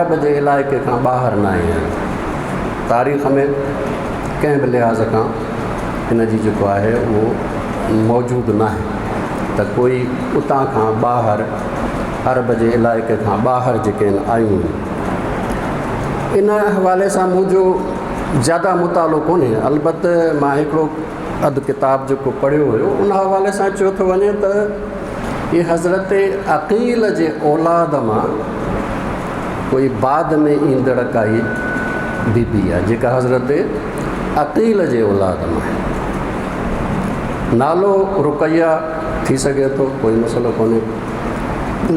अरब जे इलाइक़े खां ॿाहिरि न आहिनि। तारीख़ में कंहिं बि लिहाज़ खां हिन जी जेको आहे उहो मौजूदु न आहे त कोई उतां खां ॿाहिरि अरब जे इलाइक़े खां ॿाहिरि जेके आयूं आहिनि। इन हवाले सां मुंहिंजो ज़्यादा मुतालो कोन्हे, अलबत्त मां हिकिड़ो अधु किताब जेको पढ़ियो हुयो उन हवाले सां चयो थो वञे त इहे हज़रत अक़ील जे औलाद मां कोई बाद में ईंदड़ काई बीबी आहे जेका हज़रत अक़ील जे औलाद मां आहे। नालो रुक़ैया थी सघे थो, कोई मसइलो कोन्हे,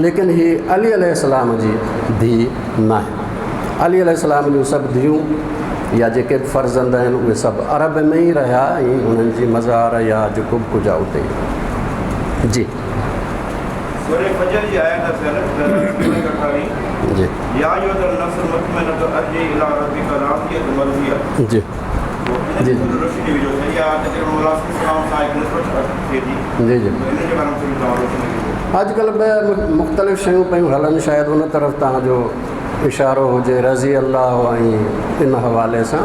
लेकिन हीअ अली अलैहिस्सलाम जी धीउ न आहे। अली अलैहिस्सलाम जूं सभु धीअरूं या जेके बि फ़र्ज़ंद आहिनि उहे सभु अरब में ई रहिया ऐं उन्हनि जी मज़ार या जेको बि कुझु आहे उते जी। जी जी जी जी अॼुकल्ह बि मुख़्तलिफ़ शयूं पियूं हलनि, शायदि उन तरफ़ तव्हांजो इशारो हुजे रज़ी अल्लाह ऐं इन हवाले सां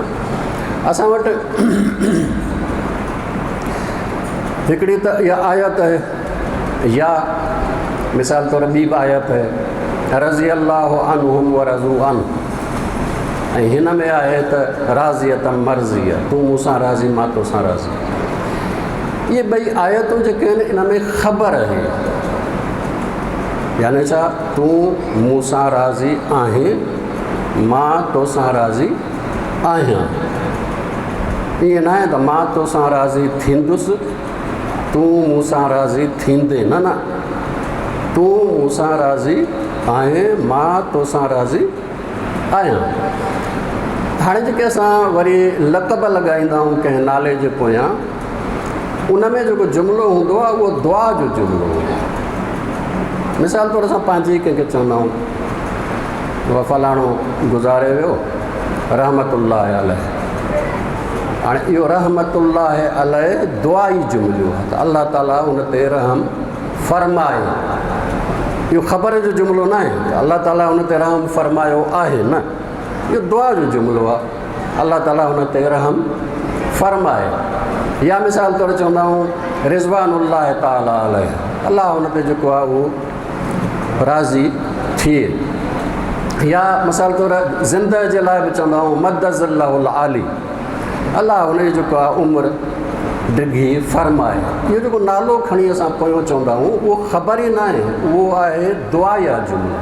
असां वटि हिकिड़ी त इहा आयत आहे या मिसाल तौर ॿी बि आयत आहे रज़ी अल्लाह अन्हुम व रज़ू अन, ऐं हिन में आहे त राज़ियत मर्ज़ी आहे, तूं मूंसां राज़ी मां तोसां राज़ी। इहे ॿई आयतूं जेके आहिनि इन में ख़बर आहे, यानी छा, तूं मूंसां राज़ी आहीं मां तोसां राज़ी आहियां। ईअं न आहे त मां तोसां राज़ी थींदुसि तूं मूंसां राज़ी थींदे, न न, तूं मूंसां राज़ी आहीं मां तोसां राज़ी आहियां। हाणे जेके असां वरी लक़ब लॻाईंदा आहियूं कंहिं नाले जे पोयां, उन में जेको जुमिलो हूंदो आहे उहो दुआ जो जुमिलो हूंदो आहे। मिसाल तौर असां पंहिंजे ई कंहिंखे चवंदा आहियूं उहा फलाणो गुज़ारे वियो रहमतुल्लाह अलैह। हाणे इहो रहमतुल्लाह अलैह दुआई जुमिलो आहे त अल्लाह ताला उन ते रहम फ़रमाए। इहो ख़बर जो जुमिलो न आहे त अल्लाह ताला उन ते रहम फ़रमायो आहे, न, इहो दुआ जो जुमिलो आहे, अल्लाह ताला उन ते रहम फ़रमाए। या मिसाल तौर चवंदा आहियूं रिज़वानुल्लाह ताला अलैह, अल्लाह उन ते जेको आहे उहो राज़ी थिए। या मिसाल तौर ज़िंदह जे लाइ बि चवंदा आहियूं मदज़ल्लाहुल आली, अल्लाह उनजी जेको आहे उमिरि डिघी फ़रमाए। इहो जेको नालो खणी असां पोयों चवंदा आहियूं उहो ख़बर ई न आहे, उहो आहे दुआ या जुमिलो।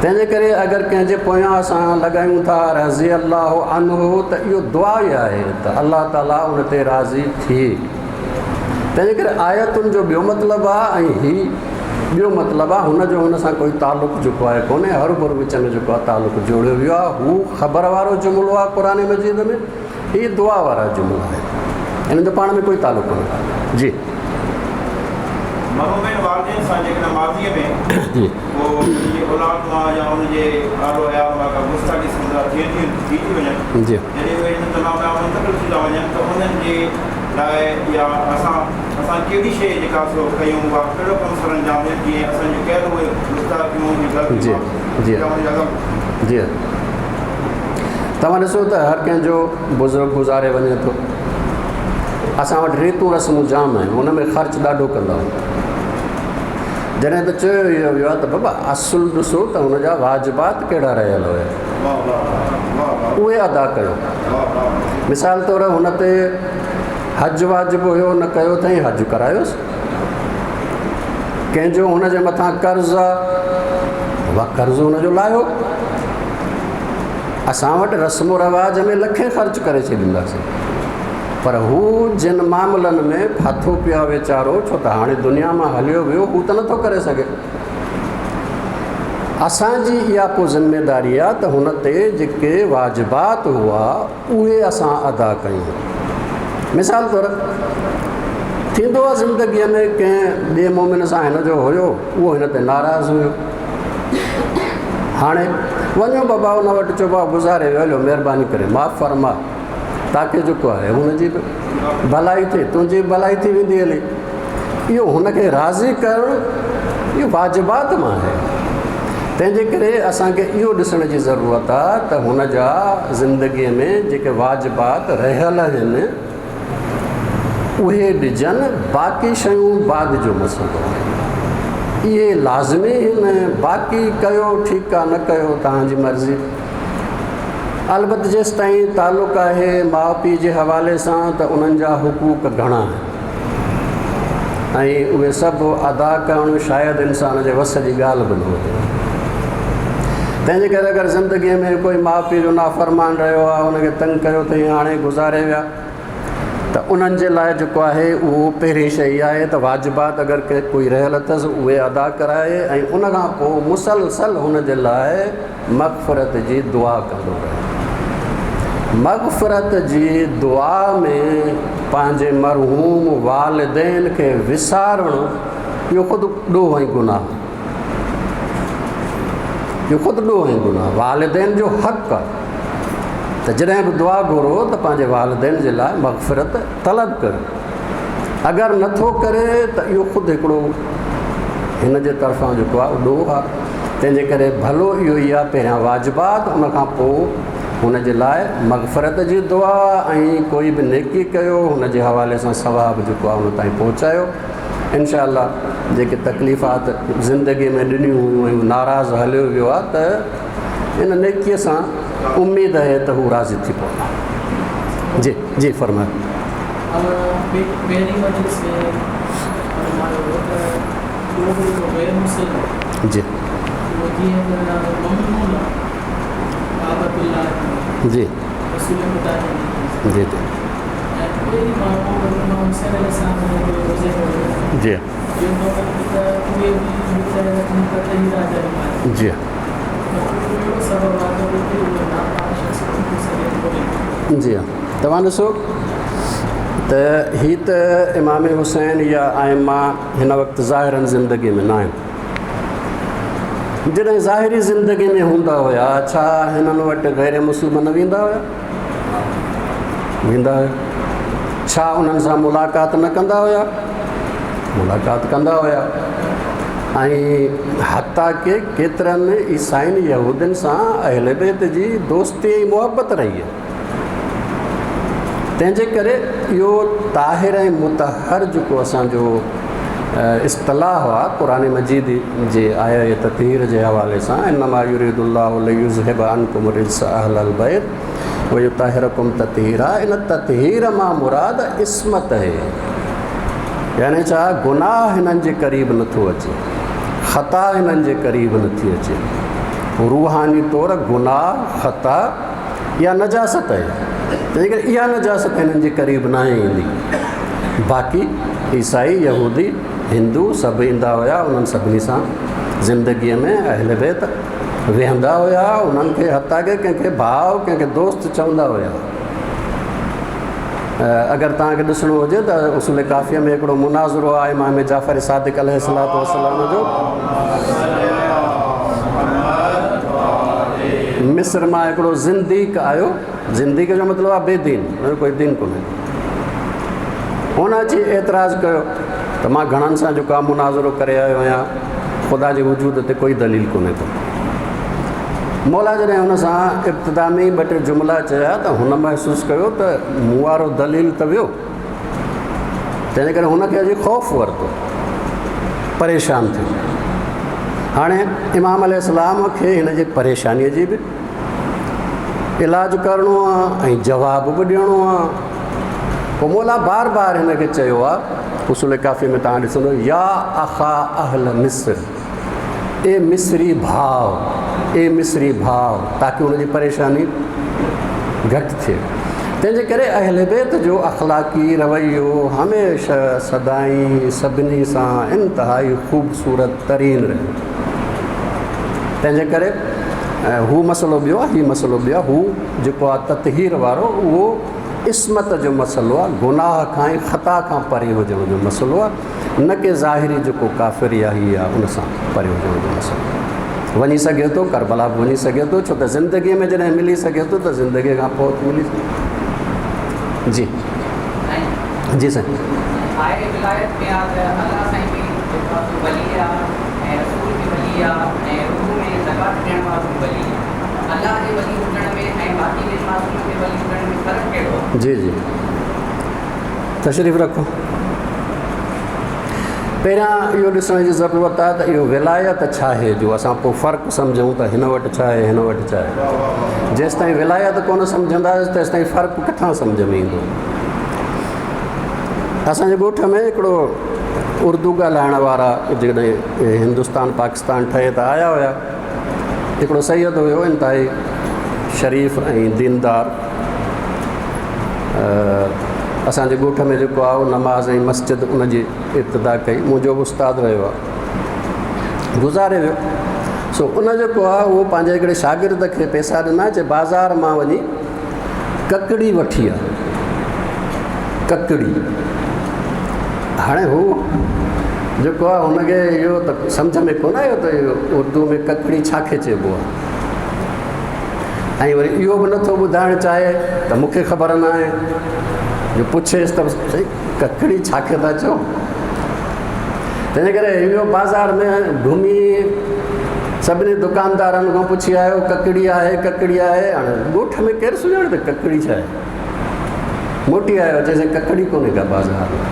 तंहिंजे करे अगरि कंहिंजे पोयां असां लॻायूं था रज़ी अल्लाह अन्हु त इहो दुआ ई आहे त अल्लाह ताला उन ते राज़ी थिए। तंहिंजे करे आयतुनि जो ॿियो मतिलबु आहे ऐं हीउ ॿियो मतिलबु आहे, हुनजो हुन सां कोई तालुक़ु जेको आहे कोन्हे, हर भर विच में जेको आहे तालुक़ु जोड़ियो वियो आहे। हू ख़बर वारो जुमिलो आहे क़ुर मजीद में, हीअ दुआ वारा जुमिला आहे, हिन जो पाण में कोई तालुक़ु कोन्हे जी। जी तव्हां ॾिसो त हर कंहिंजो बुज़ुर्ग गुज़ारे वञे थो, असां वटि रीतूं रस्मूं जाम आहिनि, हुन में ख़र्चु ॾाढो कंदा आहियूं। जॾहिं त चयो इहो वियो आहे त बाबा असुलु ॾिसो त हुनजा वाजिबात कहिड़ा रहियल हुया, उहे अदा कयो। मिसाल तौर हुन ते हज वाजिबु हुयो, न कयो अथई, हज करायोसि। कंहिंजो हुनजे मथां कर्ज़ु आहे, उहा कर्ज़ु हुनजो लाहियो। असां वटि रस्म रवाज में लखे ख़र्च करे छॾींदासीं, पर हू जिन मामलनि में फाथो पियो आहे वीचारो, छो त हाणे दुनिया मां हलियो वियो, हू त नथो करे सघे। असांजी इहा पोइ ज़िमेदारी आहे त हुन ते जेके वाजिबात हुआ उहे असां अदा कयूं। मिसाल तौर थींदो आहे ज़िंदगीअ में कंहिं ॿिए मोमिन सां हिन जो हुयो, उहो हिन ते नाराज़ हुयो। हाणे वञो बाबा हुन वटि, चओ बाबा गुज़ारे वियो, हलो महिरबानी करे माफ़ु फ़रमा, ताकी जेको आहे हुनजी बि भलाई थिए, तुंहिंजी भलाई थी वेंदी हले। इहो हुनखे राज़ी करणु इहो वाजिबात मां आहे। तंहिंजे करे असांखे इहो ॾिसण जी ज़रूरत आहे त हुन जा ज़िंदगीअ में जेके वाजिबात रहियल आहिनि उहे ॾिजनि, बाक़ी शयूं बाद जो मसइलो आहे। इहे लाज़मी आहिनि, बाक़ी कयो ठीकु आहे, न कयो तव्हांजी मर्ज़ी। अलबत जेसि ताईं तालुक़ु आहे माउ पीउ जे हवाले सां त उन्हनि जा हुक़ूक़ घणा आहिनि ऐं उहे सभु अदा करणु शायदि इंसान जे वस जी ॻाल्हि बि न हुजे। तंहिंजे करे अगरि ज़िंदगीअ में कोई माउ पीउ जो नाफ़रमान रहियो आहे, उनखे तंग कयो अथई, हाणे गुज़ारे विया, त उन्हनि जे लाइ जेको आहे उहो पहिरीं शइ आहे त वाजिबात अगरि के कोई रहियल अथसि उहे अदा कराए ऐं उनखां पोइ मुसलसल हुन जे लाइ मग़फ़िरत जी दुआ कंदो रहे। मग़फ़िरत जी दुआ में पंहिंजे मरहूम वालिदैन खे विसारणु इहो ख़ुदि ॾोह ऐं गुनाह, इहो ख़ुदि ॾोह ऐं गुनाह। वालिदैन जो हक़ आहे त जॾहिं बि दुआ घुरो त पंहिंजे वालिदैन जे लाइ मग़फ़िरत तलब कर। अगरि नथो करे त इहो ख़ुदि हिकिड़ो हिन जे तरफ़ां जेको आहे ॾोह आहे। तंहिंजे करे भलो इहो ई आहे पहिरियां वाजिबात, उनखां पोइ हुन जे लाइ मग़फ़िरत जी दुआ ऐं कोई बि नेकी कयो हुन जे हवाले सां सवाबु जेको आहे हुन ताईं पहुचायो। इंशा अल्लाह जेके तकलीफ़ात ज़िंदगीअ में ॾिनियूं हुयूं ऐं नाराज़ हलियो वियो आहे त इन नेकीअ सां उम्मीद आहे त हू राज़ी थी पवंदा। जी जी फरमायो। जी जी जी जी जी जी तव्हां ॾिसो त हीअ त इमाम हुसैन या आइमा हिन वक़्तु ज़ाहिरनि ज़िंदगी में न आहिनि। जॾहिं ज़ाहिरी ज़िंदगी में हूंदा हुया, छा हिननि वटि गैर मुस्लिम न वेंदा हुया? वेंदा हुया। छा उन्हनि सां मुलाक़ात न कंदा हुया? मुलाक़ात कंदा हुया। ऐं हता के केतिरनि ईसाइनि यहूदियुनि सां अहल बैत जी दोस्ती ऐं मुहबत रही आहे। तंहिंजे करे इहो ताहिर ऐं मुतहर जेको असांजो इस्तिलाह आहे क़ुरान मजीद जे आया ततीर जे हवाले सां, इन्नमा युरीदुल्लाहु लियुज़हिब अन्कुम रिज्स अहलल बैत व युतहिरकुम ततीरा, इन ततीर मां मुराद इस्मत है। यानी छा, गुनाह हिननि जे क़रीब नथो अचे, ख़ता हिननि जे क़रीब नथी अचे। रूहानी तौरु गुनाह, ख़ता या नजासत आहे, तंहिंजे करे इहा नजासत हिननि जे क़रीब न ईंदी। बाक़ी ईसाई यहूदी हिंदू सभु ईंदा हुया, उन्हनि सभिनी सां ज़िंदगीअ में अहल बैत वेहंदा हुया। उन्हनि खे हता के कंहिंखे भाउ कंहिंखे दोस्त चवंदा हुया। अगरि तव्हांखे ॾिसणो हुजे त उसूल काफ़िया में हिकिड़ो मुनाज़रो आहे इमाम जाफ़र सादिक़ अलैहिस्सलातु वस्सलाम जो। मिस्र मां हिकिड़ो ज़िंदीक आयो। ज़िंदीक जो मतिलबु आहे बेदीन, हुनजो कोई दीन कोन्हे। हुन अची एतिराज़ु कयो त मां घणनि सां जेको आहे मुनाज़रो करे आयो आहियां, ख़ुदा जे वजूद ते कोई दलील कोन्हे को। मौला जॾहिं हुन सां इब्तिदा में ई ॿ टे जुमिला चया त हुन महसूसु कयो त मूं वारो दलील त वियो। तंहिंजे करे हुनखे अॼु ख़ौफ़ वरितो, परेशान थियो। हाणे इमाम अलैहिस्सलाम खे हिन जे परेशानीअ जी बि इलाजु करिणो आहे ऐं जवाबु बि ॾियणो आहे। पोइ मौला बार बार हिनखे चयो आहे, उसूल काफ़ी में तव्हां ॾिसंदो, या अखा अहल मिस्र, ए मिस्री भाउ, ए मिस्री भाउ, ताकी हुनजी परेशानी घटि थिए। तंहिंजे करे अहल बैत जो अख़लाक़ी रवैयो हमेशह सदाईं सभिनी सां इंतिहाई ख़ूबसूरत तरीन रहे। तंहिंजे करे हू मसइलो ॿियो आहे, हीउ मसइलो ॿियो आहे। हू जेको आहे ततहीर वारो, उहो इस्मत जो मसइलो आहे, गुनाह खां ऐं ख़ता खां परे हुजण जो मसइलो आहे, न कि ज़ाहिरी जेको काफ़िरी आहे हीअ आहे उन सां परे हुजण जो मसइलो। वञी सघे थो, करबला बि वञी सघे थो, छो त ज़िंदगीअ में जॾहिं मिली सघे थो त ज़िंदगीअ खां पोइ मिली सघे। जी जी साईं। ज़कात ॾियण वारो वली अल्लाह जे वली हुजण में ऐं बाक़ी ॿिनि माण्हुनि खे वली हुजण में फ़र्क़ु कहिड़ो आहे? जी जी तशरीफ़ रखो। पहिरियां इहो ॾिसण जी ज़रूरत आहे त इहो विलायत छा आहे, जो असां पोइ फ़र्क़ु सम्झूं त हिन वटि छा आहे हिन वटि छा आहे। जेसि ताईं विलायत कोन सम्झंदासीं तेसि ताईं फ़र्क़ु किथां सम्झ में ईंदो। असांजे ॻोठ में हिकिड़ो उर्दू ॻाल्हाइण वारा जॾहिं हिंदुस्तान पाकिस्तान ठहे त आया हुया। हिकिड़ो सैयद हुयो इंतिहाई शरीफ़ ऐं दीनदार। असांजे ॻोठ में जेको आहे नमाज़ ऐं मस्जिद उनजी इब्तिदा कई। मुंहिंजो बि उस्तादु रहियो आहे, गुज़ारे वियो। सो उन जेको आहे उहो पंहिंजे हिकिड़े शागिर्द खे पैसा ॾिना, चए बाज़ार मां वञी ककड़ी वठी आहे, ककड़ी। हाणे हू जेको आहे हुनखे इहो त सम्झ में कोन आयो त इहो उर्दू में ककड़ी छा खे चइबो आहे, ऐं वरी इहो बि नथो ॿुधाइणु चाहे त मूंखे ख़बर न आहे। जो पुछेसि त साईं ककड़ी छा खे था चओ। तंहिंजे करे इहो बाज़ार में घुमी सभिनी दुकानदारनि खां पुछी आयो ककड़ी आहे ककड़ी आहे। हाणे ॻोठ में केरु सुञाणे त ककड़ी छा आहे। मोटी आयो चएसि ककड़ी कोन्हे का बाज़ार में।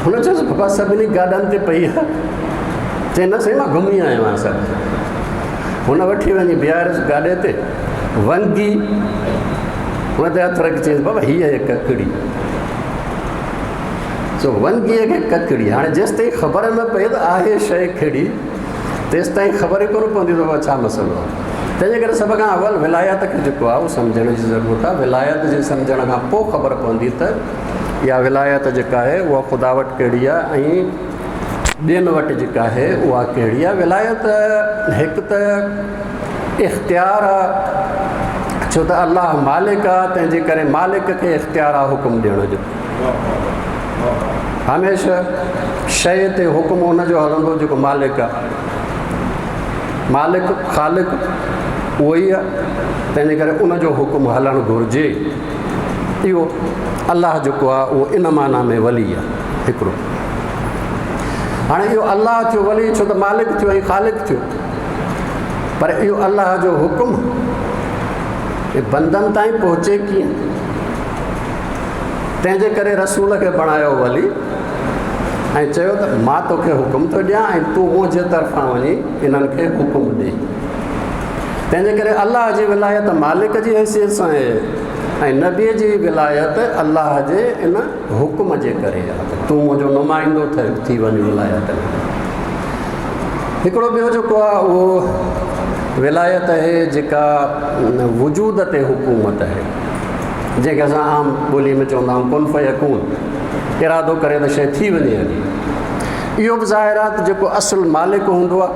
हुन चयोसि बाबा सभिनी गाॾनि ते पई आहे। चई न साईं मां घुमी आयो आहियां सभु। हुन वठी वञी बीहारियसि गाॾे ते, वंगी हुन ते हथु रखी चयईंसि बाबा हीअ आहे ककड़ी। सो वंगीअ खे ककड़ी। हाणे जेसि ताईं ख़बर न पए त आहे शइ कहिड़ी तेसि ताईं ख़बर ई कोन पवंदी त बाबा छा मसइलो आहे। तंहिंजे करे सभ खां अवल विलायत खे जेको आहे उहो सम्झण जी ज़रूरत आहे। विलायत जे सम्झण खां पोइ ख़बर पवंदी त इहा विलायत जेका आहे उहा ख़ुदा वटि कहिड़ी आहे ऐं ॿियनि वटि जेका आहे उहा कहिड़ी आहे। विलायत हिकु त इख़्तियार आहे, छो त अलाह मालिक आहे, तंहिंजे करे मालिक खे इख़्तियार आहे हुकुम ॾियण जो। हमेशह शइ ते हुकुम हुनजो हलंदो जेको मालिक आहे। मालिक ख़ालिक उहो ई आहे, तंहिंजे करे उनजो हुकुम हलणु घुरिजे। इहो अलाह जेको आहे उहो इन माना में वली आहे हिकिड़ो। हाणे इहो अलाह थियो वली, छो त मालिक थियो ऐं ख़ालिक थियो। पर इहो अलाह जो हुकुम बंदनि ताईं पहुचे कीअं? तंहिंजे करे रसूल खे बणायो वली ऐं चयो त मां तोखे हुकुम थो ॾियां ऐं तूं मुंहिंजे तरफ़ां वञी इन्हनि खे हुकुम ॾे। तंहिंजे करे अलाह जी विलायत मालिक जी हैसियत सां आहे ऐं नबीअ जी विलायत अलाह जे इन हुकुम जे करे आहे। तूं मुंहिंजो नुमाइंदो थी वञ विलायत में। हिकिड़ो ॿियो जेको आहे उहो विलायत आहे जेका वजूद ते हुकूमत आहे, जंहिंखे असां आम ॿोली में चवंदा आहियूं कुन फयकून। इरादो करे त शइ थी वञे हली। इहो बि ज़ाहिर आहे त जेको असुलु मालिक हूंदो आहे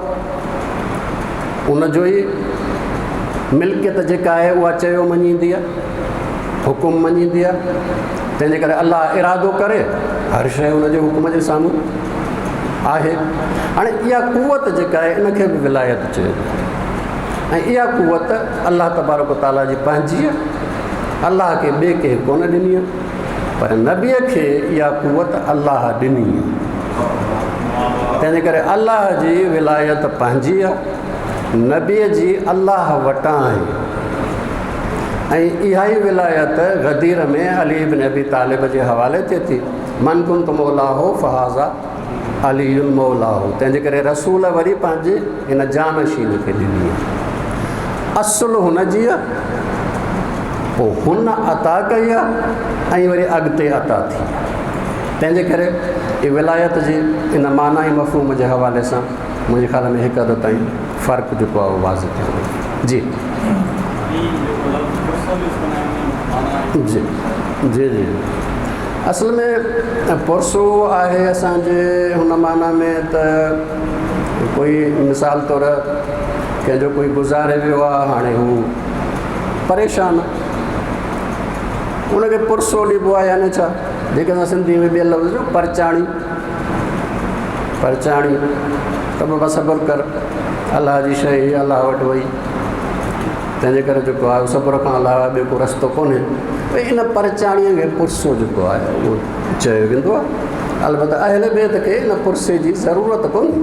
उनजो ई मिल्कियत जेका आहे उहा चयो मञींदी आहे, हुकुम मञींदी आहे। तंहिंजे करे अलाह इरादो करे हर शइ हुनजे हुकुम जे साम्हूं आहे। हाणे इहा कुवत जेका आहे इनखे बि विलायत चइबो ऐं इहा कुवत अलाह तबारक व ताला जी पंहिंजी आहे। अलाह खे ॿिए कंहिं कोन ॾिनी आहे, पर नबीअ खे इहा कुवत अलाह ॾिनी आहे। तंहिंजे करे अलाह जी विलायत पंहिंजी आहे, नबीअ जी अलाह वटां आहे। ऐं इहा ई विलायत गदीर में अली इब्न अबी तालिब जे हवाले थिए थी, मन कुंत मौला हो फ़हाज़ा अली मौला हो। तंहिंजे करे रसूल वरी पंहिंजे हिन जानशीन खे ॾिनी आहे। असुलु हुनजी आहे, पोइ हुन अता कई आहे ऐं वरी अॻिते अता थी। तंहिंजे करे इहा विलायत जी इन माना ऐं मफ़हूम जे हवाले सां मुंहिंजे ख़्याल में हिकु हद ताईं फ़र्क़ु जेको आहे उहो वाज़िह थियो। जी जी जी जी असल में पुरसो आहे असांजे हुन माना में त कोई मिसाल तौरु कंहिंजो कोई गुज़ारे वियो आहे, हाणे हू परेशान आहे, उनखे पुरसो ॾिबो आहे। यानी छा, जेके असां सिंधी में ॿिए लफ़्ज़ जो परचाणी, परचाणी त बाबा सब्र कर, अलाह जी शइ अलाह वटि वई। तंहिंजे करे जेको आहे सब्र खां अलावा ॿियो को रस्तो कोन्हे। भई इन परचाणीअ खे पुरसो जेको आहे उहो चयो वेंदो आहे। अलबत अहल बैत खे इन पुरसे जी ज़रूरत कोन्हे।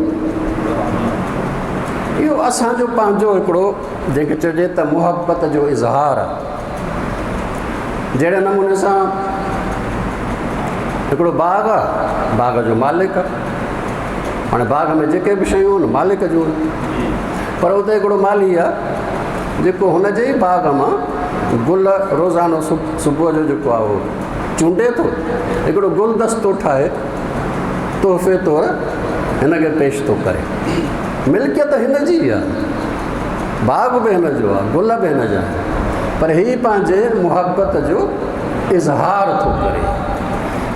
इहो असांजो पंहिंजो हिकिड़ो जंहिंखे चइजे त मुहबत जो इज़हार आहे। जहिड़े नमूने सां हिकिड़ो बाग़ आहे, बाग़ जो मालिक आहे, हाणे बाग़ में जेके बि शयूं आहिनि मालिक जूं आहिनि, पर उते हिकिड़ो माली आहे जेको हुन जे ई बाग़ मां गुल रोज़ानो सुबुह जो जेको आहे उहो चूंडे थो, हिकिड़ो गुलदस्तो ठाहे तोहफ़े तौरु हिनखे पेश थो करे। मिल्कियत हिन जी आहे, बाग़ बि हिन जो आहे, गुल बि हिन जा आहिनि, पर हीअ पंहिंजे मुहबत जो इज़हार थो करे।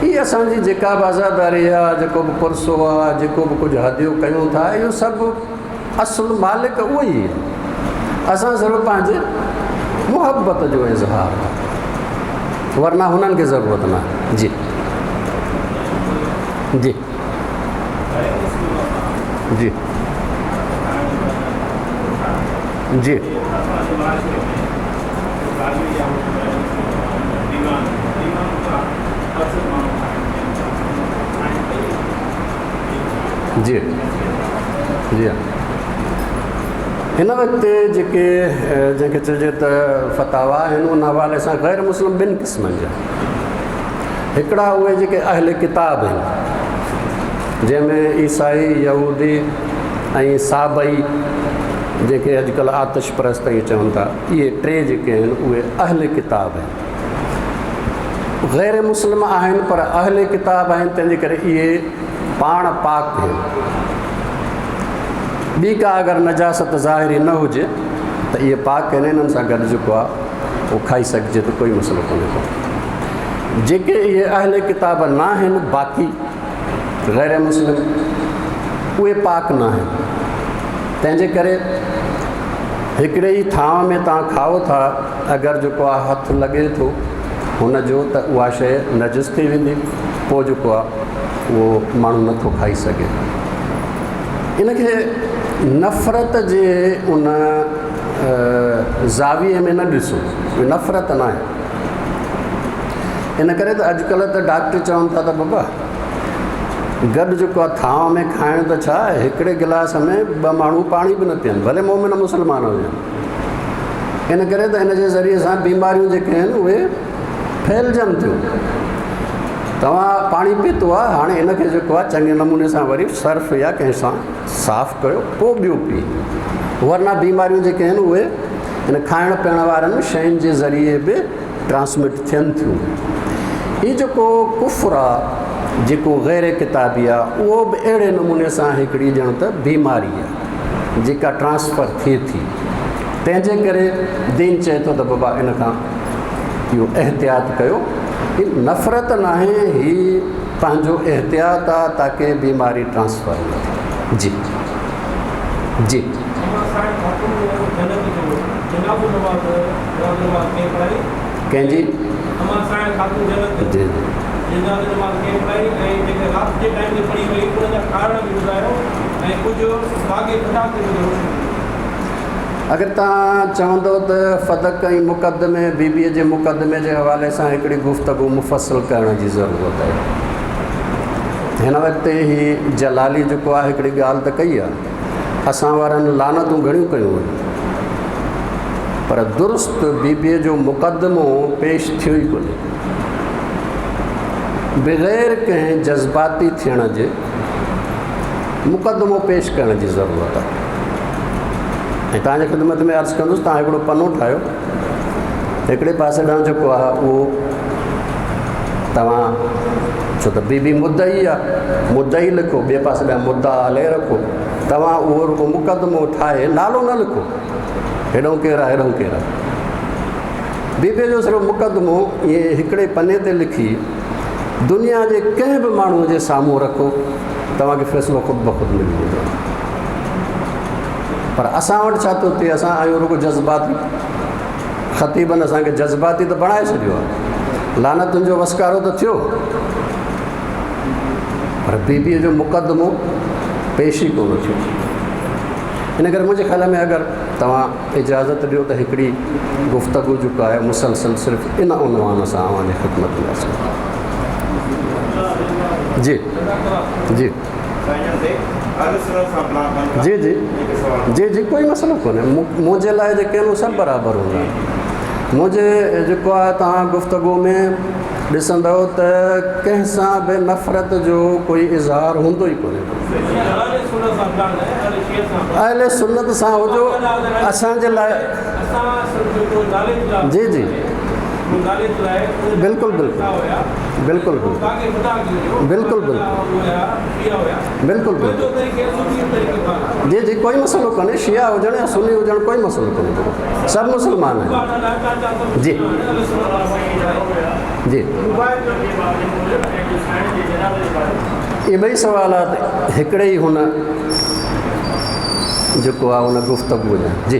हीअ असांजी जेका बि आज़ादारी आहे, जेको बि पुरसो आहे, जेको बि कुझु हदियूं कयूं था, इहो सभु असुलु मालिक उहो ई आहे। असां सिर्फ़ु पंहिंजे मुहबत जो इज़हार आहे, वरना हुननि खे ज़रूरत न आहे। जी जी जी जी जी जी हिन वक़्तु जेके जंहिंखे चइजे त फ़तावा आहिनि, उन हवाले सां ग़ैर मुस्लिम ॿिनि क़िस्मनि जा। हिकिड़ा उहे जेके अहल किताब आहिनि, जंहिंमें ईसाई, यहूदी ऐं साबई, जेके अॼुकल्ह आतिश परस्त ई चवनि था, इहे टे जेके आहिनि उहे अहल किताब आहिनि। ग़ैर मुस्लिम आहिनि पर अहल किताब आहिनि, तंहिंजे करे इहे पाण पाक आहिनि। ॿी का अगरि नजासत ज़ाहिरी न हुजे त इहे पाक आहिनि, इन्हनि सां गॾु जेको आहे उहो खाई सघिजे त कोई मसइलो कोन्हे को। जेके इहे अहल किताब न आहिनि, बाक़ी ग़ैर मुस्लिम, उहे पाक न आहिनि। तंहिंजे करे हिकिड़े ई थांव में तव्हां खाओ था, अगरि जेको आहे हथु लॻे थो हुन जो, त उहा शइ नजिस थी वेंदी, पोइ जेको आहे उहो माण्हू नथो खाई सघे। इनखे नफ़रत जे उन ज़ाविये में न ॾिसो, नफ़रत न आहे। इन करे त अॼुकल्ह त डॉक्टर चवनि था त बाबा गॾु जेको आहे थांव में खाइण त छा आहे, हिकिड़े गिलास में ॿ माण्हू पाणी बि न पीअनि, भले मोमिन मुस्लमान हुजनि। इन करे त इन जे ज़रिए सां बीमारियूं जेके आहिनि उहे फैलजनि थियूं। तव्हां पाणी पीतो आहे, हाणे इनखे जेको आहे चङे नमूने सां वरी सर्फ या कंहिं सां साफ़ु कयो, पोइ ॿियो पी, वरना बीमारियूं जेके आहिनि उहे हिन खाइण पीअण वारनि शयुनि जे ज़रिए बि ट्रांसमिट थियनि थियूं। हीउ जेको कुफ़्र आहे, जेको ग़ैर किताबी आहे, उहो बि अहिड़े नमूने सां हिकिड़ी ॼण त बीमारी आहे जेका ट्रांसफर थिए थी। तंहिंजे करे दीन चए थो त बाबा इन खां इहो एहतियात कयो। ही नफ़रत न आहे, ही पंहिंजो एहतियात आहे ताकी बीमारी ट्रांसफर न थिए। जी जी कंहिंजी जी अगरि तव्हां चवंदो त फ़दक ऐं मुक़दमे, बीबीअ जे मुक़दमे जे हवाले सां हिकिड़ी गुफ़्तगू मुफ़सिल करण जी ज़रूरत आहे। हिन वक़्तु ही जलाली जेको आहे हिकिड़ी ॻाल्हि त कई आहे, असां वारनि लानतूं घणियूं कयूं आहिनि, पर दुरुस्त बीबीअ जो मुक़दमो पेश थियो ई कोन्हे। बग़ैर कंहिं जज़्बाती थियण जे मुक़दमो पेश करण जी ज़रूरत आहे। ऐं तव्हांजे ख़िदमत में अर्ज़ु कंदुसि, तव्हां हिकिड़ो पनो ठाहियो, हिकिड़े पासे ॾांहुं जेको आहे उहो तव्हां, छो त बीबी मुद्दई आहे, मुद्दई लिखो, ॿिए पासे ॾांहुं मुद्दा हले रखो। तव्हां उहो रुगो मुक़दमो ठाहे नालो न लिखो, हेॾो केरु आहे हेॾो केरु आहे। बीबीअ जो सिर्फ़ु मुक़दमो इएं हिकिड़े पने ते लिखी दुनिया जे कंहिं बि माण्हूअ जे साम्हूं रखो, तव्हांखे फ़ैसिलो ख़ुदि ब ख़ुदि मिली वेंदो। पर असां वटि छा थो थिए, असां आहियूं रुगो जज़्बाती। ख़तीबनि असांखे जज़्बाती त बणाए छॾियो आहे, लानतुनि जो वसकारो त थियो, पर बीबीअ जो मुक़दमो पेश ई कोन थियो। इन करे मुंहिंजे ख़्याल में अगरि तव्हां इजाज़त ॾियो त हिकिड़ी गुफ़्तगू जेका आहे मुसलसल सिर्फ़ु इन उनवान सां अवांजे ख़िदमत में अचे। जी जी जी जी जी जी कोई मसइलो कोन्हे मुंहिंजे लाइ जेके आहिनि सभु बराबरि हूंदा मुंहिंजे जेको आहे तव्हां गुफ़्तगू में ॾिसंदव त कंहिं सां बि नफ़रत जो कोई इज़हार हूंदो ई कोन्हे अहले सुन्नत सां हुजो असांजे लाइ जी जी बिल्कुलु बिल्कुलु बिल्कुलु बिल्कुलु बिल्कुलु बिल्कुलु जी जी कोई मसइलो कोन्हे शिया हुजण या सुन्नी हुजण कोई मसइलो कोन्हे सभु मुस्लमान आहिनि जी जी इहे ॿई सवालात हिकिड़े ई हुन जेको आहे हुन गुफ़्तगू जा जी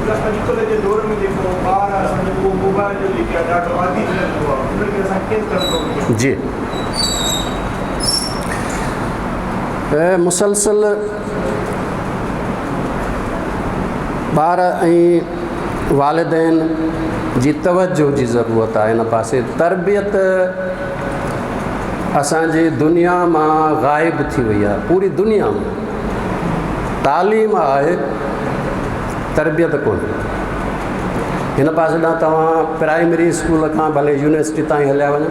अॼुकल्ह जे दौर में जेको ॿार आहे उहो मोबाइल जो जेके आहे ॾाढो आदी थी वेंदो आहे उनखे असां कीअं कंट्रोल जी मुसलसल ॿार ऐं वालिदैन जी तवजो जी ज़रूरत आहे हिन पासे तरबियत असांजी दुनिया मां ग़ाइब थी वई आहे पूरी दुनिया में तालीम आहे तरबियत कोन्हे हिन पासे ॾांहुं तव्हां प्राइमरी स्कूल खां भले यूनिवर्सिटी ताईं हलिया वञो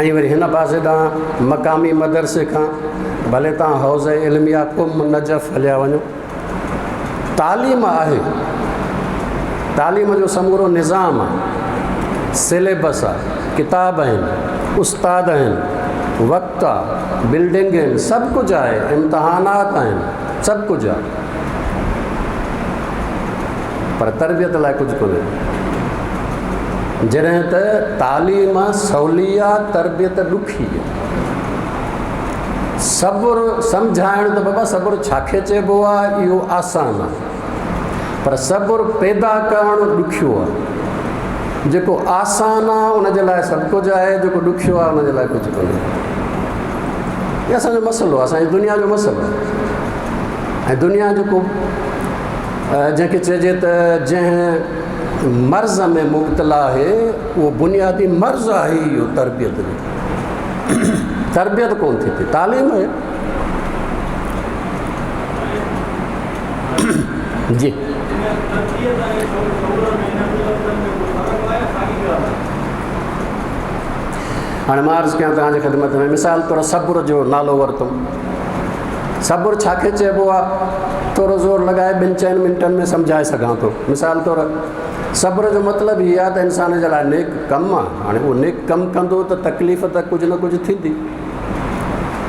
ऐं वरी हिन पासे ॾांहुं मक़ामी मदरसे खां भले तव्हां हौज़ इल्मिया कुम नजफ़ हलिया वञो तालीम आहे तालीम जो समूरो निज़ाम आहे सिलेबस आहे किताब आहिनि उस्ताद आहिनि वक़्तु आहे बिल्डिंग आहिनि सभु कुझु आहे इम्तिहानात आहिनि सभु कुझु आहे पर तरबियत लाइ कुझु कोन्हे जॾहिं त तालीम सवली आहे तरबियत ॾुखी आहे सब्र सम्झाइण त बाबा सब्र छाखे चइबो आहे इहो आसान आहे पर सब्र पैदा करणु ॾुखियो आहे जेको आसान आहे उनजे लाइ सभु कुझु आहे जेको ॾुखियो आहे उनजे लाइ कुझु कोन्हे इहो असांजो मसइलो आहे असांजी दुनिया जो मसइलो आहे ऐं दुनिया जेको जंहिंखे चइजे त जंहिं मर्ज़ में मुब्तला आहे उहो बुनियादी मर्ज़ आहे इहो तरबियत जो तरबियत कोन थी थी तालीम आहे जी हाणे मां अर्ज़ु कयां तव्हांजे ख़िदमत में मिसाल तौर सब्र जो नालो वरितुमि सब्र छाखे चइबो आहे थोरो ज़ोर लॻाए 2-4 मिंटनि में सम्झाए सघां थो मिसाल तौर सब्र जो मतिलबु इहा आहे त इंसान जे लाइ नेक कमु आहे हाणे उहो नेक कमु कंदो त तकलीफ़ त कुझु न कुझु थींदी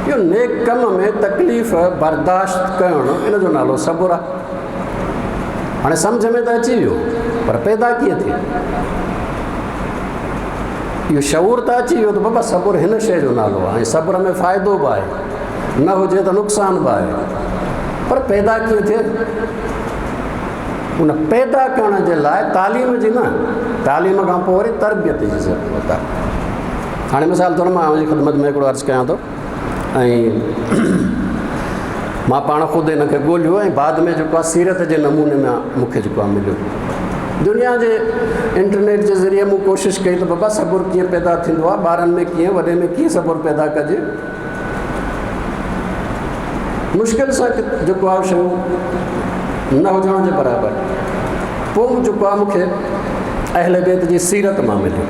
इहो नेक कम में तकलीफ़ बर्दाश्त करणु इन जो नालो सब्र आहे हाणे सम्झ में त अची वियो पर पैदा कीअं थिए इहो शऊर त अची वियो त बाबा सब्र हिन शइ जो नालो आहे ऐं सब्र में फ़ाइदो बि आहे न हुजे त नुक़सान बि आहे पर पैदा कीअं थिए उन पैदा करण जे लाइ तालीम जी न तालीम खां पोइ वरी तरबियत जी ज़रूरत आहे हाणे मिसाल तौर मां मुंहिंजी ख़िदमत में हिकिड़ो अर्ज़ु कयां थो ऐं मां पाण ख़ुदि हिनखे ॻोल्हियो ऐं बाद में जेको आहे सीरत जे नमूने में मूंखे जेको आहे मिलियो दुनिया जे इंटरनेट जे ज़रिए मूं कोशिशि कई त बाबा सब्र कीअं पैदा थींदो आहे ॿारनि में कीअं वॾे में कीअं सब्र पैदा कजे मुश्किल सां जेको आहे शयूं न हुजण जे बराबरि पोइ जेको आहे मूंखे अहले बैत जी सीरत मां मिलियो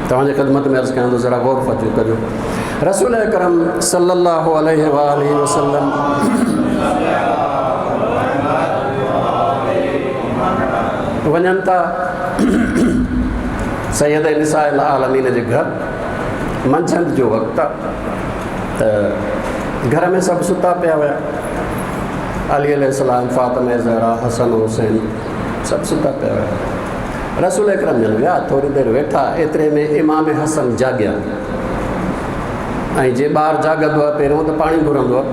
तव्हांजे ख़िदमत में अर्ज़ु कयां थो ज़रा गौर फजो कजो रसूल अकरम सल्लल्लाहु अलैहि वसल्लम वञनि था सैयद निसाइल आलमीन जे घर मंझंदि जो वक़्तु आहे त घर में सभु सुता पिया हुया अली अलैहिस्सलाम फातिमा ज़हरा हसन हुसैन सभु सुता पिया हुया रसूल अकरम जन विया थोरी देरि वेठा एतिरे में इमाम हसन जाॻिया ऐं जे ॿारु जाॻंदो आहे पहिरियों त पाणी घुरंदो आहे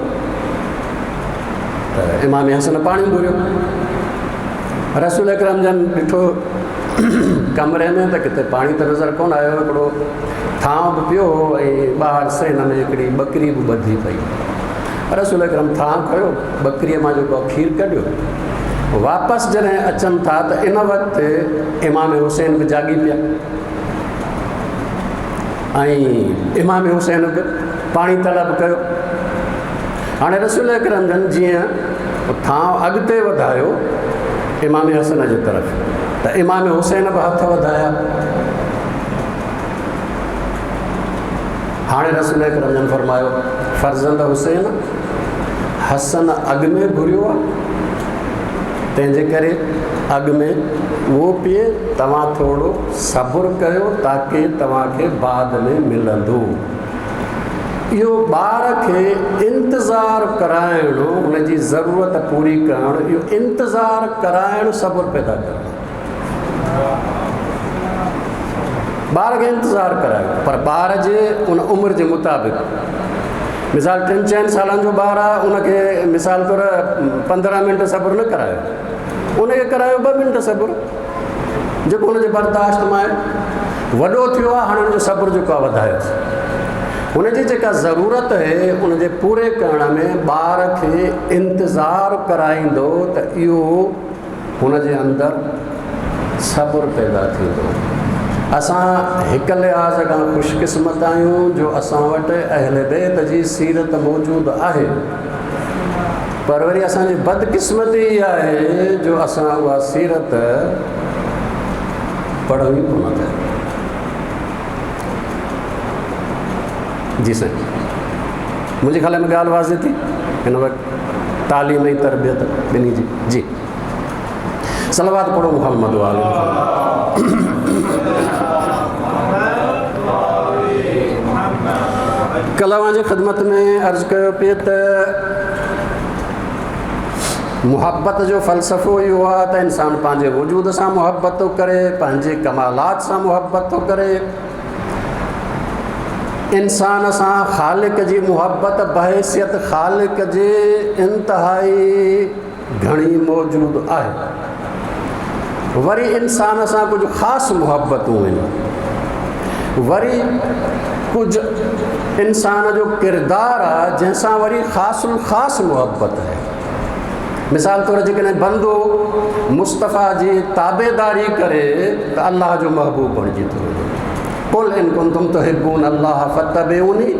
त इमाम हसन पाणी घुरियो रसूल अकरम जन ॾिठो कमरे में त किथे पाणी त नज़र कोन आयो हिकिड़ो थांव बि पियो ऐं ॿाहिरि सेन में हिकिड़ी ॿकरी बि ॿधी पई रसूल अकरम थांव खयो ॿकरीअ मां जेको खीरु कढियो वापसि जॾहिं अचनि था त इन वक़्तु इमाम हुसैन बि जाॻी पिया ऐं इमाम हुसैन बि पाणी तलब कयो हाणे रसूल अकरम जन जीअं थां अॻिते वधायो इमाम हसन जे तरफ़, त इमाम हुसैन बि हथ वधाया। हाणे रसूल अकरम जन फरमायो फर्ज़ंद हुसैन हसन अॻ में घुरियो आहे, तंहिंजे करे अॻ में उहो पीए, तव्हां थोरो सब्र कयो ताकी तव्हांखे बाद में मिलंदो। इहो ॿार खे इंतज़ारु कराइणु, उनजी ज़रूरत पूरी करणु, इहो इंतज़ारु कराइणु सब्र पैदा करणु। ॿार खे इंतज़ारु करायो, पर ॿार जे उन उमिरि जे मुताबिक़, मिसाल 3-4 सालनि जो ॿारु आहे, उनखे मिसाल तौर 15 मिंट सब्र न करायो, उनखे करायो 2 मिंट सब्र, जेको उनजे बर्दाश्त में आहे। वॾो थियो आहे, हाणे उनजो सब्र जेको आहे वधायोसि, उनजी जेका ज़रूरत आहे उनजे पूरे करण में ॿार खे इंतज़ारु कराईंदो त इहो हुनजे अंदरि सब्र पैदा थींदो। असां हिक लिहाज़ खां ख़ुशकिस्मत आहियूं जो असां वटि अहले बैत जी सीरत मौजूदु आहे, पर वरी असांजी बदकिस्मती इहा आहे जो असां उहा सीरत पढ़ूं ई कोन था। जी साईं, मुंहिंजे ख़्याल में ॻाल्हि वाज़े थी हिन वक़्तु तालीम ऐं तरबियत ॿिन्ही जी। जी सलवात पढ़ो मुहम्मद वाले कल जी ख़िदमत में अर्ज़ु कयो पिए त मुहब्बत जो फ़लसफ़ो इहो आहे त इंसानु पंहिंजे वजूद सां मुहब्बत थो करे, पंहिंजे कमालात सां मुहब्बत थो करे। इंसान सां ख़ालिक जी मुहब्बत बहैसियत ख़ालिक जे इंतिहाई घणी मौजूदु आहे। वरी इंसान सां कुझु ख़ासि मुहब्बतूं आहिनि, वरी कुझु इंसान जो किरदारु आहे जंहिंसां वरी ख़ासुल ख़ासि मुहब्बत आहे। मिसाल तौर जेकॾहिं बंदो मुस्तफ़ा जी ताबेदारी करे त अल्लाह जो महबूब बणिजी थो वञे। कुल इन कुंतुम तुहिब्बून अल्लाह फत्तबिऊनी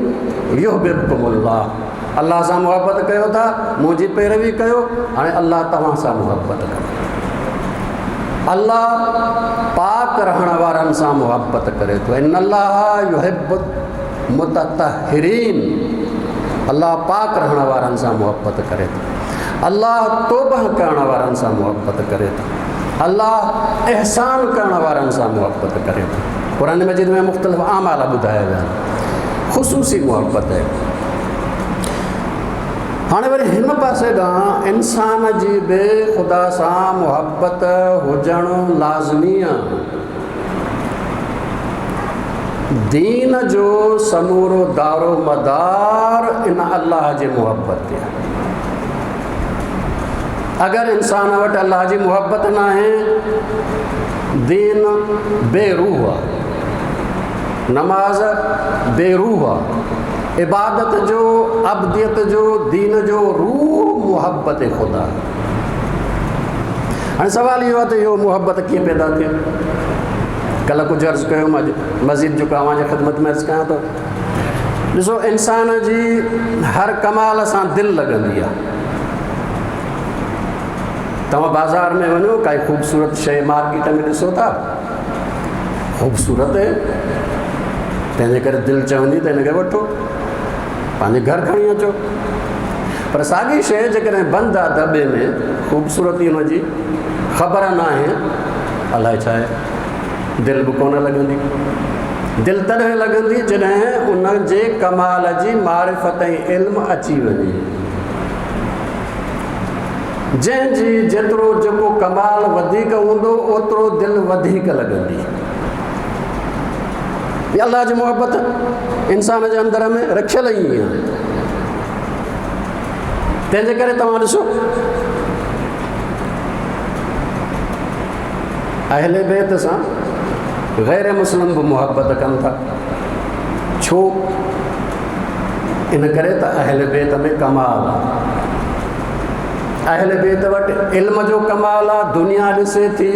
युहिब्बुकुमुल्लाह। अल्लाह सां मुहब्बत कयो था, मुंहिंजी पैरवी कयो, हाणे अल्लाह तव्हां सां मुहब्बत करे। अल्लाह पाक रहण वारनि सां मुहब्बत करे थो। इन अल्लाह युहिब्बुल मुतत्तहिरीन। अल्लाह पाक रहण वारनि सां मुहब्बत करे थो। अल्लाह तौबह करण वारनि सां मुहब्बत करे थो। अल्लाह एहसान करण वारनि सां मुहब्बत करे थो। क़ुरान मजीद में मुख़्तलिफ़ आमाल ॿुधाया विया आहिनि, ख़ुसूसी मुहब्बत आहे। हाणे वरी हिन पासे ॾांहुं इंसान जी बि ख़ुदा सां मुहब्बत हुजणु लाज़मी आहे। दीन जो समूरो दारो मदार इन अल्लाह जी मुहब्बत ते आहे। अगरि इंसान वटि अल्लाह जी मुहब्बत न आहे, दीन बेरूह आहे, नमाज़ बेरूह आहे, इबादत जो, अब्दियत जो, दीन जो रूह मुहब्बत ख़ुदा। हाणे सवाल इहो आहे त इहो मुहब्बत कीअं पैदा थिए। कल्ह कुझु अर्ज़ु कयो, मज़ीद जेको अव्हांजे ख़िदमत में अर्ज़ु कयां थो। ॾिसो, इंसान जी हर कमाल सां दिलि लॻंदी आहे। तव्हां बाज़ार में वञो, काई ख़ूबसूरत शइ मार्केट में ॾिसो था, ख़ूबसूरत आहे, तंहिंजे करे दिलि चवंदी त हिनखे वठो, पंहिंजे घर खणी अचो। पर साॻी शइ जेकॾहिं बंदि आहे दॿे में, ख़ूबसूरती हुनजी ख़बर न आहे, अलाए छा आहे, दिलि बि कोन लॻंदी। दिलि तॾहिं लॻंदी जॾहिं उन जे कमाल जी मारिफ़त ऐं इल्मु अची वञे। जंहिंजी जेतिरो जेको कमाल वधीक हूंदो ओतिरो दिलि वधीक लॻंदी। अल्लाह जी मुहब्बत इंसान जे अंदर में रखियल ई आहे। तंहिंजे करे तव्हां ॾिसो, अहले बैत सां गैर मुस्लिम बि मुहब्बत कनि था। छो? इन करे त अहले बैत में कमाल आहे। अहले बैत वटि इल्म जो कमाल आहे, दुनिया ॾिसे थी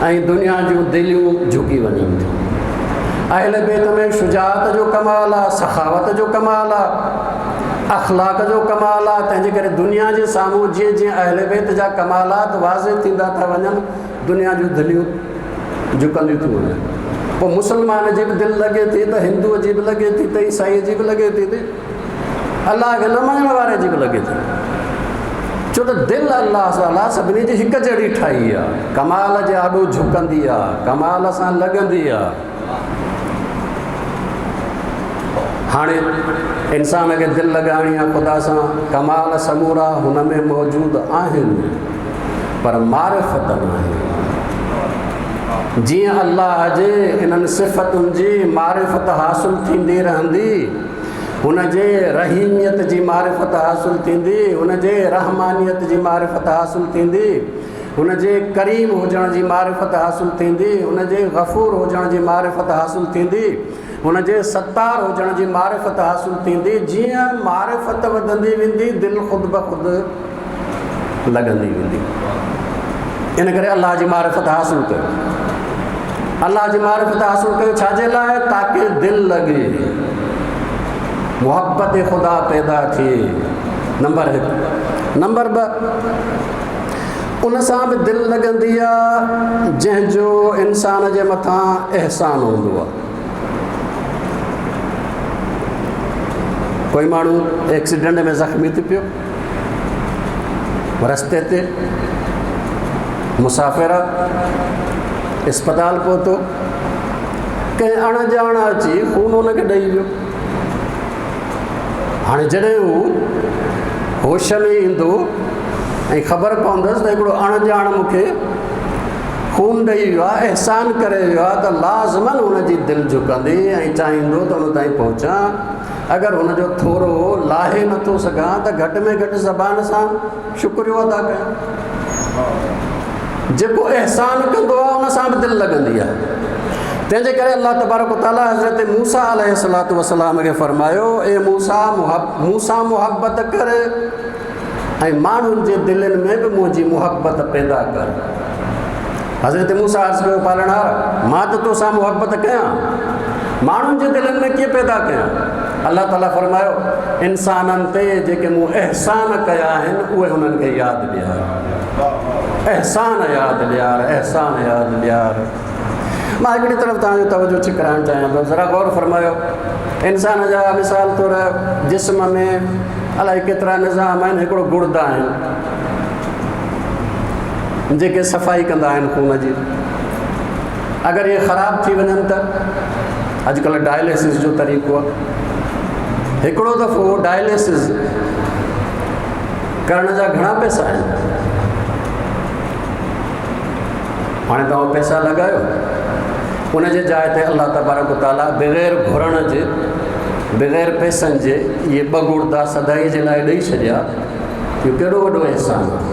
ऐं दुनिया जूं दिलियूं झुकी वञनि थियूं। अहले बैत में शुजाअत जो कमाल आहे, सखावत जो कमाल आहे। अख़लाक जो कमाल आहे। तंहिंजे करे दुनिया जे साम्हूं जीअं जीअं अहले बैत जा कमालात वाज़े थींदा था वञनि, दुनिया जूं दिलियूं झुकंदियूं थियूं वञनि। पोइ मुस्लमान जी बि दिलि लॻे थी त हिंदूअ जी बि लॻे थी त ईसाईअ जी बि लॻे थी अलाह खे न मञण वारे जी बि लॻे थी, छो त दिलि अलाह ताला सभिनी जी हिकु जहिड़ी ठाही आहे, कमाल जे आॾो झुकंदी आहे, कमाल सां लॻंदी आहे। हाणे इंसान खे दिलि लॻाइणी आहे ख़ुदा सां, कमाल समूरा हुन में मौजूदु आहिनि, पर मारिफत न आहे। जीअं अल्लाह जे इन्हनि सिफ़तुनि जी मारिफत हासिलु थींदी रहंदी, हुन जे रहीमियत जी मारिफत हासिलु थींदी, हुन जे रहमानियत जी मारिफत हासिलु थींदी, हुन जे करीम हुजण जी मारिफत हासिलु थींदी, हुन जे गफ़ूर हुजण जी मारिफत हासिलु थींदी, हुन जे सत्तार हुजण जी मारिफत हासिलु थींदी। जीअं मारिफत वधंदी वेंदी, दिलि ख़ुदि ब ख़ुदि लॻंदी वेंदी। इन करे अल्लाह जी मारिफत हासिलु कयो। अल्लाह जी मारिफत हासिलु कयो छाजे लाइ? ताकी दिलि लॻे, मुहबत ख़ुदा पैदा थिए, नंबर 1। नंबर 2, उन सां बि दिलि लॻंदी आहे जंहिंजो इंसान जे मथां एहसान हूंदो आहे। कोई माण्हू एक्सीडेंट में ज़ख़्मी थी पियो, रस्ते ते मुसाफ़िर अस्पताल पहुतो, कंहिं अणॼाण अची खून हुनखे ॾेई वियो। हाणे जॾहिं हू होश में ईंदो ऐं ख़बर पवंदसि त हिकिड़ो अणॼाण मूंखे खून ॾेई वियो आहे, एहसान करे वियो आहे, त लाज़िमन हुनजी दिलि झुकंदी ऐं चाहींदो त हुन ताईं पहुचां। अगरि हुनजो थोरो लाहे नथो सघां त घटि में घटि ज़बान सां शुक्रियो अदा कयां। जेको एहसान कंदो आहे उन सां बि दिलि लॻंदी आहे। तंहिंजे करे अल्लाह तबारक व तआला हज़रत मूसा अलैहिस्सलातु वस्सलाम खे फरमायो, ए मूसा मुहबत कर ऐं माण्हुनि जे दिलनि में बि मुंहिंजी मुहबत पैदा कर। हज़रत मूसा अर्ज़ु कयो, पालणहार मां त तोसां मुहबत कयां, माण्हुनि जे दिलनि में कीअं पैदा कयां? अल्लाह ताला फरमायो, इंसाननि ते जेके मूं एहसान कया आहिनि उहे हुननि खे यादि ॾियार। एहसान यादि ॾियार, एहसान यादि ॾियार। मां हिकिड़ी तरफ़ तव्हांजो तवजो छिकराइणु चाहियां थो, ज़रा गौर फरमायो। इंसान जा मिसाल तौरु जिस्म में अलाए केतिरा निज़ाम आहिनि, हिकिड़ो गुर्दा आहिनि जेके सफ़ाई कंदा आहिनि खून जी। अगरि इहे ख़राबु थी वञनि त अॼुकल्ह डायलिसिस जो तरीक़ो आहे, हिकिड़ो दफ़ो डायलिसिस करण जा घणा पैसा आहिनि। हाणे तव्हां पैसा लॻायो, उन जे जाइ ते अल्लाह तबारक व तआला बग़ैर घुरण जे, बग़ैर पैसनि जे इहे 2 गुर्दा सदाई जे लाइ ॾेई छॾिया। इहो केॾो वॾो अहसान आहे।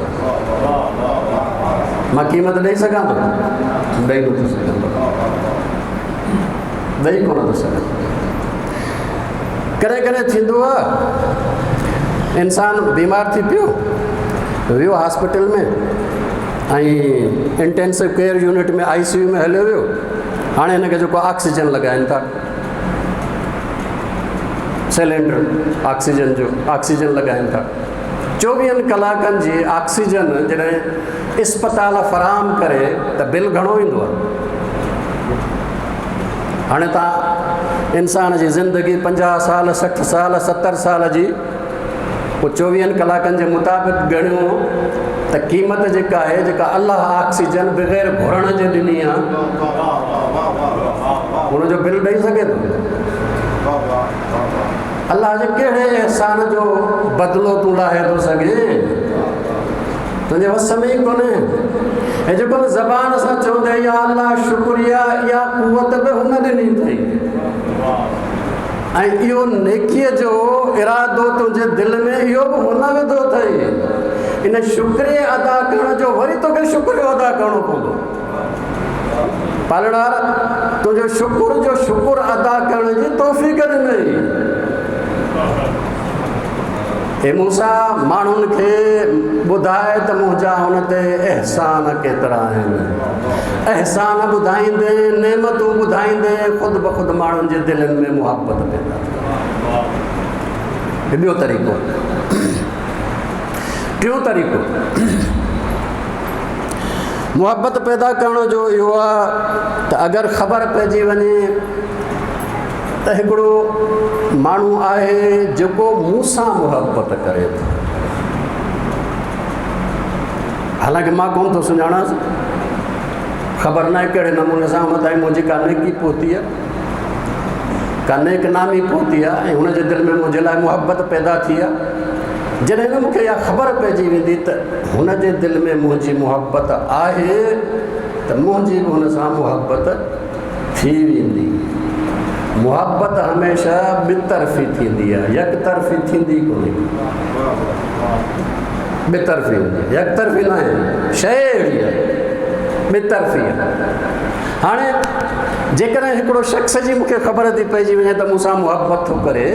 मां क़ीमत ॾेई सघां थो? ॾेई नथो सघां, ॾेई कोन थो सघां। कॾहिं कॾहिं थींदो आहे इंसान बीमार थी पियो, वियो हॉस्पिटल में ऐं इंटेंसिव केयर यूनिट में ICU में हलियो वियो। हाणे हिनखे जेको ऑक्सीजन लॻाइनि था, सिलेंडर ऑक्सीजन जो ऑक्सीजन लॻाइनि था, 24 कलाकनि जी ऑक्सीजन जॾहिं इस्पताल फ़राहम करे त बिल घणो ईंदो आहे। हाणे तव्हां इंसान जी ज़िंदगी 50 साल 60 साल 70 साल जी पोइ 24 कलाकनि जे मुताबिक़ ॻणियो त क़ीमत जेका आहे, जेका अल्लाह ऑक्सीजन बग़ैर घुरण जे ॾिनी आहे, हुनजो बिल ॾेई सघे थो? अल्लाह जे कहिड़े एहसान जो बदिलो तूं लाहे थो सघे? तुंहिंजे वस में ई कोन्हे। ऐं जेको ज़बान सां चवंदे या अल्लाह शुक्रिया, इहा कुवत बि हुन ॾिनी अथई। ऐं इहो नेकीअ जो इरादो तुंहिंजे दिलि में इहो बि हुन विधो अथई। इन शुक्रिया अदा करण जो वरी तोखे शुक्रियो अदा करणो पवंदो। पालणहार तुंहिंजो शुकुर जो शुकुर अदा करण जी तौफ़ीक़ ॾिनई। हे मूसा माण्हुनि खे ॿुधाए त मुंहिंजा हुन ते एहसान केतिरा आहिनि। एहसान ॿुधाईंदे, नेमतूं ॿुधाईंदे ख़ुदि ब ख़ुदि माण्हुनि जे दिलनि में मुहबत पैदा। ॿियो तरीक़ो। टियों तरीक़ो मुहबत पैदा करण जो इहो आहे त अगरि ख़बर पइजी वञे त हिकिड़ो माण्हू आहे जेको मूंसां मुहबत करे थो, हालांकि मां कोन थो सुञाणांसि, ख़बर न आहे कहिड़े नमूने सां हुन ताईं मुंहिंजी का नेकी पहुती आहे, का नेक नामी पहुती आहे ऐं हुनजे दिलि में मुंहिंजे लाइ मुहबत पैदा थी आहे। जॾहिं न मूंखे इहा ख़बर पइजी वेंदी त हुनजे दिलि में मुंहिंजी मुहबत आहे त मुंहिंजी बि हुन सां मुहबत थी वेंदी। मुहबत हमेशह ॿितरफ़ी थींदी आहे, यकतरफ़ी थींदी कोन्हे। ॿितरफ़ी हूंदी आहे, यकतरफ़ी न आहे, शइ अहिड़ी आहे, ॿितरफ़ी आहे। हाणे जेकॾहिं हिकिड़ो शख़्स जी मूंखे ख़बर थी पइजी वञे त मूंसां मुहबत थो करे,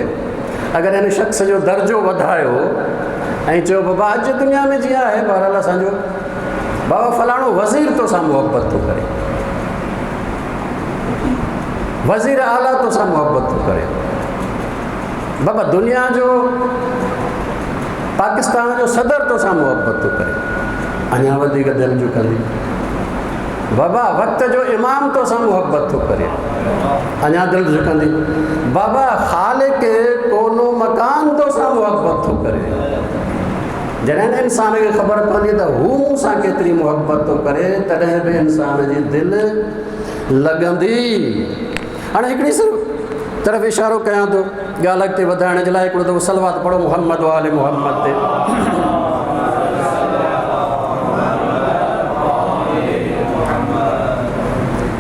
अगरि हिन शख़्स जो दर्जो वधायो ऐं चयो बाबा अॼु दुनिया में जीअं आहे बहरहाल असांजो बाबा फलाणो वज़ीर तोसां मुहबत थो करे, वज़ीर आला तोसां मुहबत थो करे, बाबा दुनिया जो पाकिस्तान जो सदर तोसां मुहबत थो करे, अञा वधीक दिलि झुकंदी। बाबा वक़्त जो इमाम तोसां मुहबत थो करे, अञा दिलि झुकंदी। बाबा ख़ालिक कोनो मकान तोसां मुहबत थो करे। जॾहिं इंसान खे ख़बर पवंदी त हू मूंसां केतिरी मुहबत थो करे, तॾहिं बि इंसान जी दिलि लॻंदी। हाणे हिकिड़ी सिर्फ़ु तरफ़ इशारो कयां थो ॻाल्हि अॻिते वधाइण जे लाइ। हिकिड़ो दफ़ो सलवात पढ़ो मुहम्मद वाले मुहम्मद ते।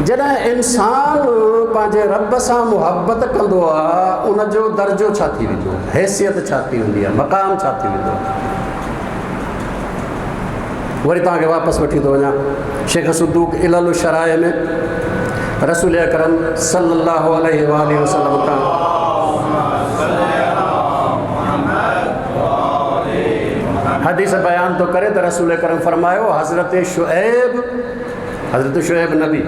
जॾहिं इंसान पंहिंजे रब सां मुहबत कंदो आहे, उनजो दर्जो छा थी वेंदो, हैसियत छा थी वेंदी आहे, मक़ाम छा थी वेंदो आहे। वरी तव्हांखे वापसि वठी थो वञा शेख सुद्दूक इलल शराए में रसूल अकरम सल्लल्लाहु अलैहि वसल्लम खां हदीस बयान तो करे तो रसूल अकरम फरमायो हज़रत शुएब नबी